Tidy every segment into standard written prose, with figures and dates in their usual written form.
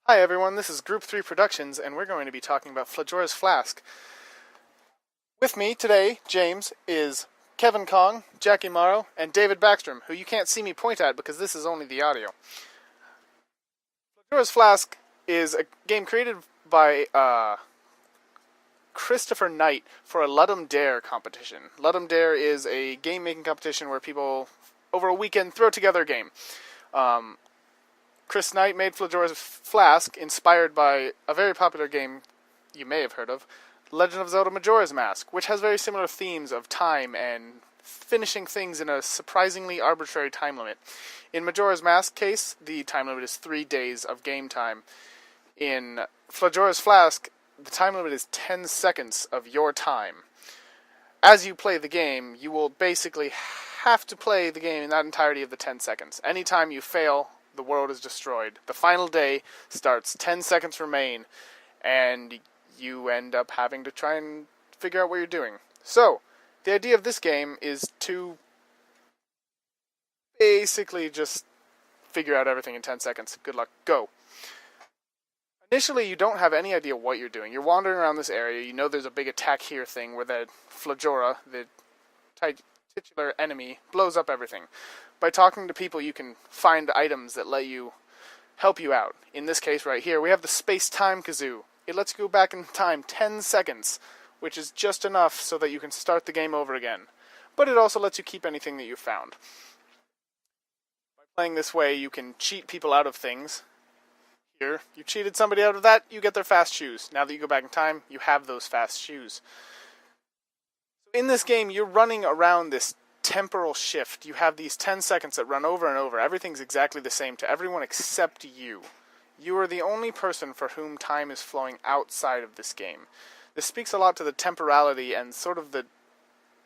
Hi everyone, this is Group 3 Productions, and we're going to be talking about Flajora's Flask. With me today, James, is Kevin Kong, Jackie Morrow, and David Backstrom, who you can't see me point at because this is only the audio. Flajora's Flask is a game created by Christopher Knight for a Let 'em Dare competition. Let 'em Dare is a game-making competition where people, over a weekend, throw together a game. Chris Knight made Flajora's Flask, inspired by a very popular game you may have heard of, Legend of Zelda Majora's Mask, which has very similar themes of time and finishing things in a surprisingly arbitrary time limit. In Majora's Mask case, the time limit is 3 days of game time. In Flajora's Flask, the time limit is 10 seconds of your time. As you play the game, you will basically have to play the game in that entirety of the 10 seconds. Anytime you fail, the world is destroyed. The final day starts, 10 seconds remain, and you end up having to try and figure out what you're doing. So, the idea of this game is to basically just figure out everything in 10 seconds. Good luck. Go. Initially, you don't have any idea what you're doing. You're wandering around this area. You know there's a big attack here thing where the Flajora, the titular enemy, blows up everything. By talking to people, you can find items that let you help you out. In this case right here, we have the space-time kazoo. It lets you go back in time 10 seconds, which is just enough so that you can start the game over again. But it also lets you keep anything that you found. By playing this way, you can cheat people out of things. Here, you cheated somebody out of that, you get their fast shoes. Now that you go back in time, you have those fast shoes. In this game, you're running around this temporal shift. You have these 10 seconds that run over and over. Everything's exactly the same to everyone except you. You are the only person for whom time is flowing outside of this game. This speaks a lot to the temporality and sort of the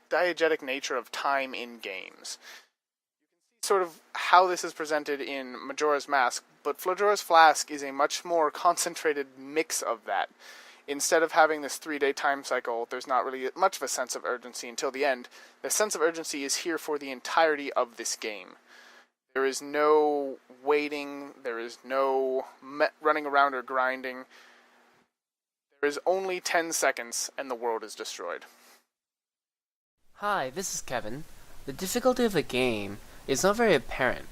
diegetic nature of time in games. You can see sort of how this is presented in Majora's Mask, but Flajora's Flask is a much more concentrated mix of that. Instead of having this 3-day time cycle, there's not really much of a sense of urgency until the end. The sense of urgency is here for the entirety of this game. There is no waiting, there is no running around or grinding. There is only 10 seconds and the world is destroyed. Hi, this is Kevin. The difficulty of the game is not very apparent.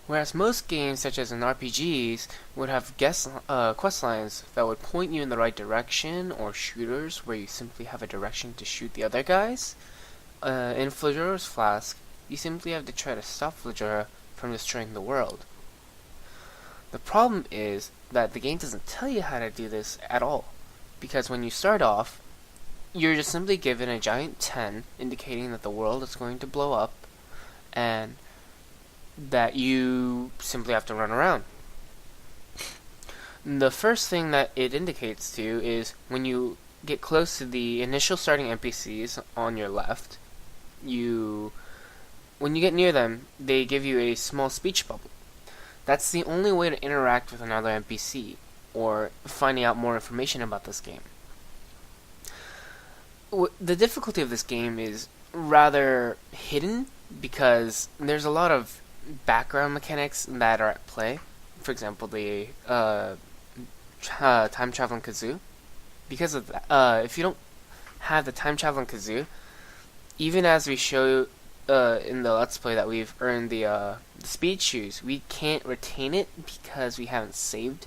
Whereas most games, such as in RPGs, would have quest lines that would point you in the right direction, or shooters where you simply have a direction to shoot the other guys, in Flajora's Flask, you simply have to try to stop Flajora from destroying the world. The problem is that the game doesn't tell you how to do this at all, because when you start off, you're just simply given a giant 10 indicating that the world is going to blow up, and that you simply have to run around. The first thing that it indicates to you is when you get close to the initial starting NPCs on your left, when you get near them, they give you a small speech bubble. That's the only way to interact with another NPC, or finding out more information about this game. The difficulty of this game is rather hidden, because there's a lot of background mechanics that are at play. For example, the time traveling kazoo. Because of that, if you don't have the time traveling kazoo, even as we show in the Let's Play that we've earned the speed shoes, we can't retain it because we haven't saved.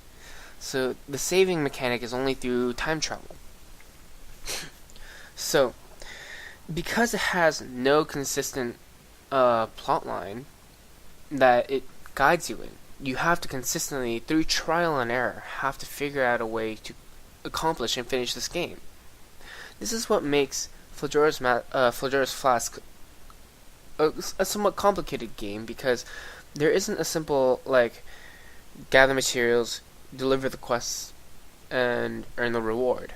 So the saving mechanic is only through time travel. So, because it has no consistent plot line that it guides you in, you have to consistently, through trial and error, have to figure out a way to accomplish and finish this game. This is what makes Flajora's Flask a somewhat complicated game, because there isn't a simple, gather materials, deliver the quests, and earn the reward.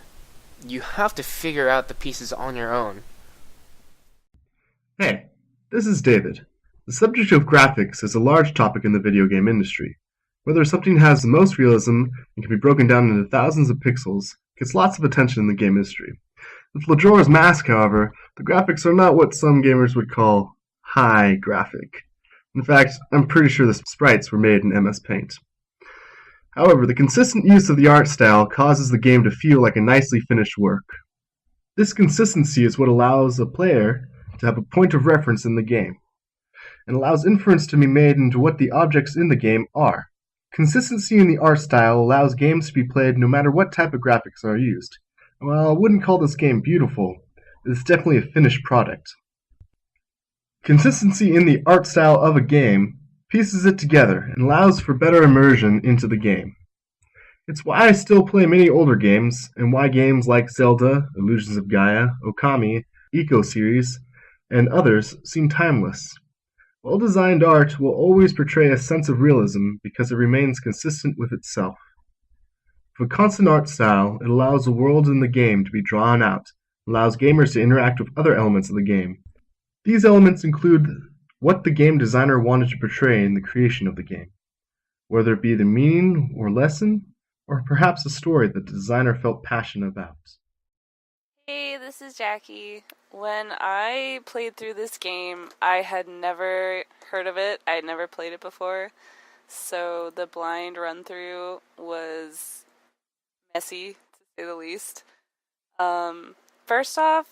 You have to figure out the pieces on your own. Hey, this is David. The subject of graphics is a large topic in the video game industry. Whether something has the most realism and can be broken down into thousands of pixels gets lots of attention in the game industry. With Flajora's Mask, however, the graphics are not what some gamers would call high graphic. In fact, I'm pretty sure the sprites were made in MS Paint. However, the consistent use of the art style causes the game to feel like a nicely finished work. This consistency is what allows a player to have a point of reference in the game, and allows inference to be made into what the objects in the game are. Consistency in the art style allows games to be played no matter what type of graphics are used. While I wouldn't call this game beautiful, it's definitely a finished product. Consistency in the art style of a game pieces it together and allows for better immersion into the game. It's why I still play many older games, and why games like Zelda, Illusions of Gaia, Okami, Eco Series, and others seem timeless. Well-designed art will always portray a sense of realism because it remains consistent with itself. With a constant art style, it allows the world in the game to be drawn out, allows gamers to interact with other elements of the game. These elements include what the game designer wanted to portray in the creation of the game, whether it be the meaning or lesson, or perhaps a story that the designer felt passionate about. Hey, this is Jackie. When I played through this game, I had never heard of it. I had never played it before. So the blind run through was messy, to say the least. First off,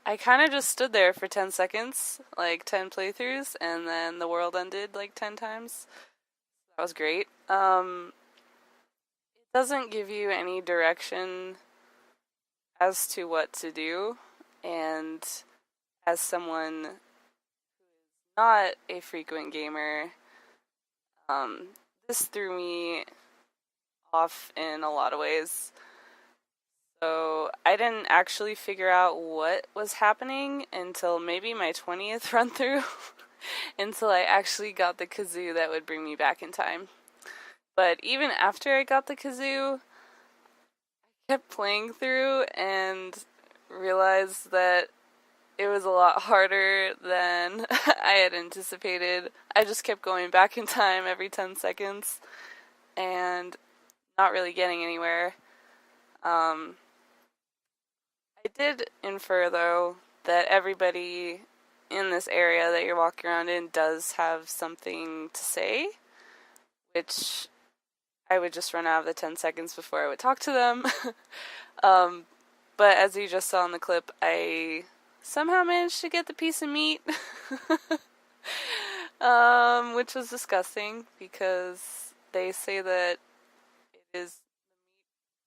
I kind of just stood there for 10 seconds, like 10 playthroughs, and then the world ended like 10 times. That was great. It doesn't give you any direction as to what to do, and as someone who is not a frequent gamer, this threw me off in a lot of ways. So I didn't actually figure out what was happening until maybe my 20th run through, until I actually got the kazoo that would bring me back in time. But even after I got the kazoo, I kept playing through and realized that it was a lot harder than I had anticipated. I just kept going back in time every 10 seconds and not really getting anywhere. I did infer, though, that everybody in this area that you're walking around in does have something to say, which I would just run out of the 10 seconds before I would talk to them. But as you just saw in the clip, I somehow managed to get the piece of meat, which was disgusting because they say that it is,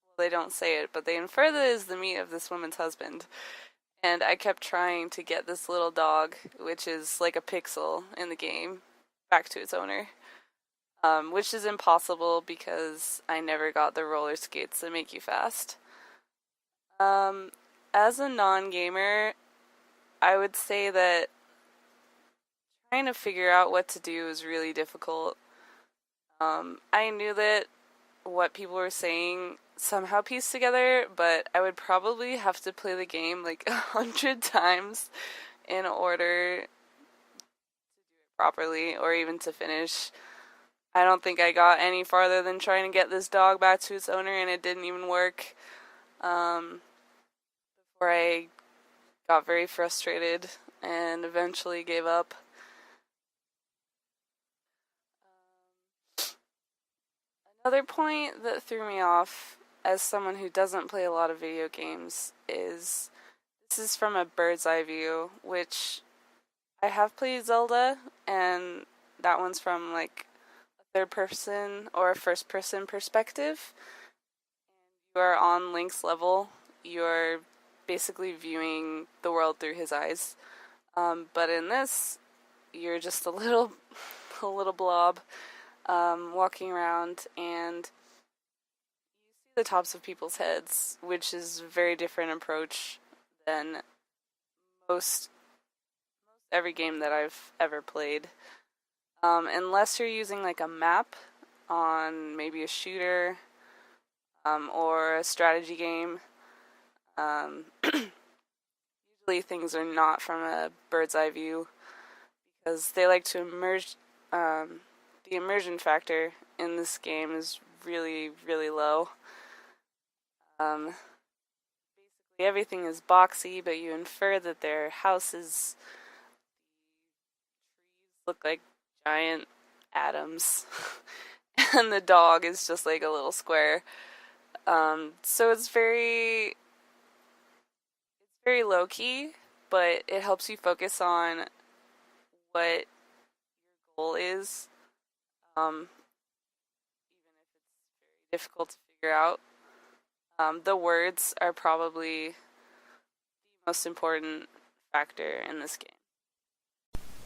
well, they don't say it, but they infer that it is the meat of this woman's husband. And I kept trying to get this little dog, which is like a pixel in the game, back to its owner. Which is impossible because I never got the roller skates that make you fast. As a non-gamer, I would say that trying to figure out what to do is really difficult. I knew that what people were saying somehow pieced together, but I would probably have to play the game like 100 times in order to do it properly, or even to finish. I don't think I got any farther than trying to get this dog back to its owner, and it didn't even work. Before I got very frustrated and eventually gave up. Another point that threw me off as someone who doesn't play a lot of video games is this is from a bird's eye view, which I have played Zelda, and that one's from like third person or a first person perspective. You are on Link's level. You're basically viewing the world through his eyes. But in this, you're just a little blob walking around, and you see the tops of people's heads, which is a very different approach than most every game that I've ever played. Unless you're using like a map on maybe a shooter or a strategy game. Usually things are not from a bird's eye view because they like to immerse. The immersion factor in this game is really, really low. Basically everything is boxy, but you infer that their houses, trees look like giant atoms, and the dog is just like a little square. So it's very low key, but it helps you focus on what your goal is, even if it's very difficult to figure out. The words are probably the most important factor in this game.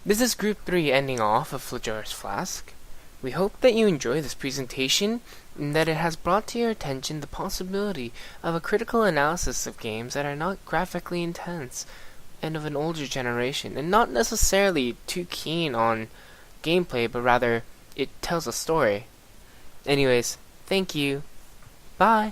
This is Group 3 ending off of Flajora's Flask. We hope that you enjoy this presentation and that it has brought to your attention the possibility of a critical analysis of games that are not graphically intense and of an older generation, and not necessarily too keen on gameplay, but rather it tells a story. Anyways, thank you. Bye.